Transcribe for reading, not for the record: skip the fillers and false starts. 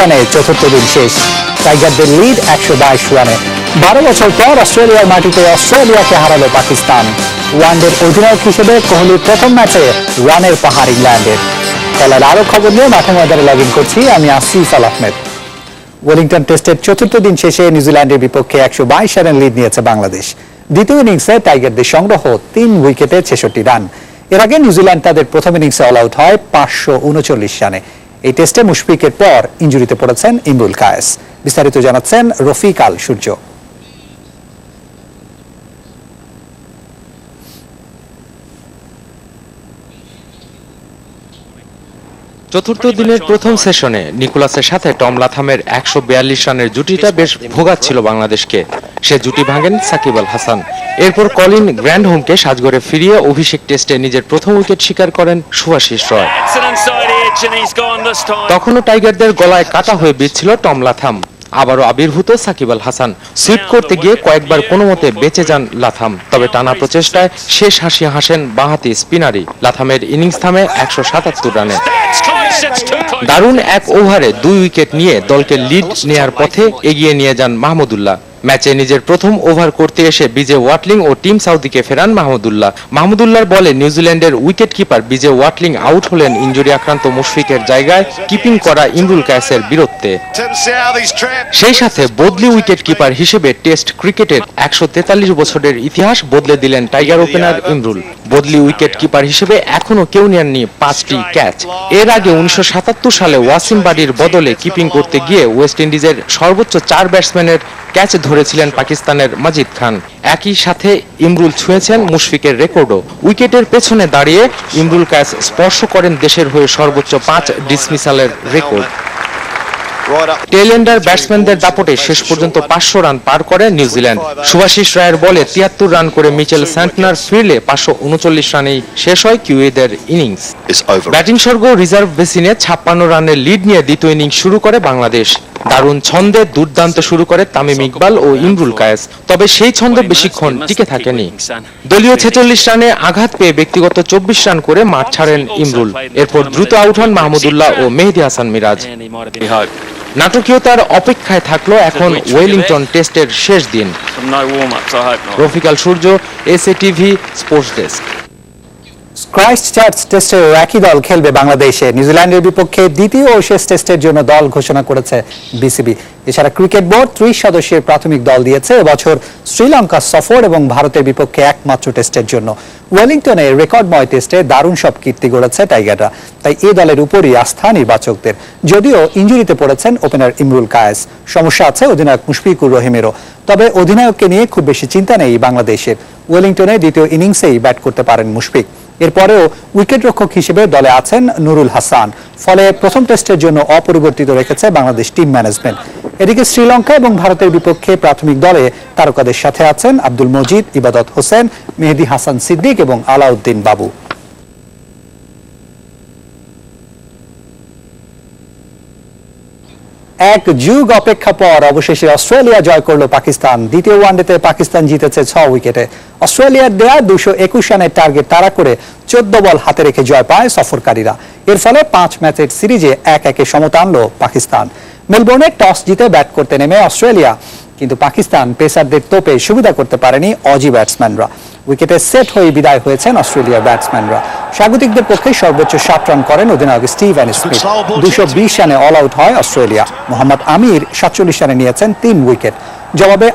রানে চতুর্থ দিন শেষ, টাইগারদের লিড 122 রানে। 12 বছর পর অস্ট্রেলিয়ার মাটিতে অস্ট্রেলিয়াকে হারালো পাকিস্তান। ওয়ানডের অধিনায়ক হিসেবে কোহলির প্রথম ম্যাচে রানের পাহাড় ইংল্যান্ডের। খেলার আরো খবর নিয়ে মাঠে ময়দানে লগ ইন করছি আমি আসিফ আল আহমেদ। ওয়েলিংটন টেস্টের চতুর্থ দিন শেষে নিউজিল্যান্ডের বিপক্ষে 122 রানের লিড নিয়েছে বাংলাদেশ। দ্বিতীয় ইনিংসে টাইগারদের সংগ্রহ 3 উইকেটে 66 রান। এর আগে নিউজিল্যান্ড তাদের প্রথম ইনিংসে অল আউট হয় 539 রানে। এই টেস্টে মুশফিকের পর ইনজুরিতে পড়েছেন ইমরুল কায়েস। বিস্তারিত জানাচ্ছেন রফিক আল সূর্য। চতুর্থ দিনের প্রথম সেশনে নিকোলাসের সাথে টম লাথামের 142 রানের জুটিটা বেশ ভোগাচ্ছিল বাংলাদেশকে। সে জুটি ভাঙেন সাকিব আল হাসান। এরপর কলিন গ্র্যান্ডহোমকে সাজঘরে ফিরিয়ে অভিষেক টেস্টে নিজের প্রথম উইকেট শিকার করেন শুভাশিস রয়। তখনও টাইগারদের গলায় কাটা হয়ে বিঁধছিল টম লাথাম। আবারও আবির্ভূত সাকিব আল হাসান। সুইপ করতে গিয়ে কয়েকবার কোনোমতে বেঁচে যান লাথাম, তবে টানা প্রচেষ্টায় শেষ হাসি হাসেন বাঁহাতি স্পিনারই। লাথামের ইনিংস থামে 177 রানে। দারুণ এক ওভারে 2 উইকেট নিয়ে দলকে লিড নেয়ার পথে এগিয়ে নিয়ে যান মাহমুদুল্লাহ। ম্যাচে নিজের প্রথম ওভার করতে এসে বিজে ওয়াটলিং ও টিম সাউদিকে ফেরান মাহমুদুল্লাহর বলে নিউজিল্যান্ডের উইকেট কিপার বিজে ওয়াটলিং আউট হলেন ইনজুরি আক্রান্ত মুশফিকের জায়গায় কিপিং করা ইমরুল কায়েসের বীরত্বে। সেই সাথে বদলি উইকেট কিপার হিসেবে টেস্ট ক্রিকেটের 143 বছরের ইতিহাস বদলে দিলেন টাইগার ওপেনার ইমরুল। বদলি উইকেট কিপার হিসেবে এখনো কেউ নেননি 5টি ক্যাচ। এর আগে 1977 সালে ওয়াসিম বাডির বদলে কিপিং করতে গিয়ে ওয়েস্ট ইন্ডিজের সর্বোচ্চ 4 ব্যাটসম্যানের ক্যাচ ধরেছিলেন পাকিস্তানের মাজিদ খান। একই সাথে ইমরুল ছুঁয়েছেন মুশফিকের রেকর্ডও। উইকেটের পেছনে দাঁড়িয়ে ইমরুল কায়েস স্পর্শ করেন দেশের হয়ে সর্বোচ্চ 5 ডিসমিসালের রেকর্ড। টেইলেন্ডার ব্যাটসম্যানদের দাপটে শেষ পর্যন্ত 500 রান পার করে নিউজিল্যান্ড। শুভাশিস রায়ের বলে 73 রান করে মিচেল স্যান্টনার ফিরলে 539 রানেই শেষ হয় কিউইদের ইনিংস। ব্যাটিং স্বর্গ রিজার্ভ বেসিনে 56 রানের লিড নিয়ে দ্বিতীয় ইনিংস শুরু করে বাংলাদেশ। দারুণ ছন্দে দুর্দান্ত শুরু করে তামিম ইকবাল ও ইমরুল কায়েস, তবে সেই ছন্দ বেশিক্ষণ টিকে থাকেনি। দলীয় 46 রানে আঘাত পেয়ে ব্যক্তিগত 24 রান করে মাঠ ছাড়েন ইমরুল। এরপর দ্রুত আউট হন মাহমুদুল্লাহ ও মেহেদী হাসান মিরাজ। নাটকীয়তার অপেক্ষায় থাকলো এখন ওয়েলিংটন টেস্টের শেষ দিন। রফিক আল সূর্য, এসএটিভি স্পোর্টস ডেস্ক। ক্রাইস্টচার্চ টেস্টের একই দল খেলবে বাংলাদেশে। নিউজিল্যান্ডের বিপক্ষে দ্বিতীয় ও শেষ টেস্টের জন্য দল ঘোষণা করেছে বিসিবি। এছাড়া ক্রিকেট বোর্ড 30 সদস্যের প্রাথমিক দল দিয়েছে এবছর শ্রীলঙ্কা সফর এবং ভারতের বিপক্ষে একমাত্র টেস্টের জন্য। ওয়েলিংটনে রেকর্ডময় টেস্টে দারুণ সব কীর্তি গড়েছে টাইগাররা, তাই এই দলের উপরই আস্থা নির্বাচকদের। যদিও ইনজুরিতে পড়েছেন ওপেনার ইমরুল কায়েস, সমস্যা আছে অধিনায়ক মুশফিকুর রহিমেরও, তবে অধিনায়ককে নিয়ে খুব বেশি চিন্তা নেই বাংলাদেশের। ওয়েলিংটনে দ্বিতীয় ইনিংসেই ব্যাট করতে পারেন মুশফিক। এরপরেও উইকেট রক্ষক হিসেবে দলে আছেন নুরুল হাসান। ফলে প্রথম টেস্টের জন্য অপরিবর্তিত রেখেছে বাংলাদেশ টিম ম্যানেজমেন্ট। এদিকে শ্রীলঙ্কা এবং ভারতের বিপক্ষে প্রাথমিক দলে তারকাদের সাথে আছেন আব্দুল মজিদ, ইবাদত হোসেন, মেহেদী হাসান সিদ্দিক এবং আলাউদ্দিন বাবু। এক যুগ অপেক্ষা পর অবশেষে অস্ট্রেলিয়া জয় করল পাকিস্তান। দ্বিতীয় ওয়ানডেতে পাকিস্তান জিতেছে 6 উইকেটে। অস্ট্রেলিয়ার দেয়া 221 রানের টার্গেট তাড়া করে 14 বল হাতে রেখে জয় পায় সফরকারীরা। এর ফলে 5 ম্যাচের সিরিজে 1-1 সমতা আনল পাকিস্তান। মেলবোর্নে টস জিতে ব্যাট করতে নেমে অস্ট্রেলিয়া, কিন্তু পাকিস্তান পেসারদের তোপে সুবিধা করতে পারেনি অজি ব্যাটসম্যানরা। উইকেটে সেট হয়ে বিদায় হয়েছেন অস্ট্রেলিয়ার ব্যাটসম্যানরা। স্বাগতিকদের পক্ষে সর্বোচ্চ 7 রান করেন অধিনায়ক স্টিভেন স্মিথ। 220 রানে অল আউট হয় অস্ট্রেলিয়া। মোহাম্মদ আমির 47 রানে নিয়েছেন 3 উইকেট। জবাবে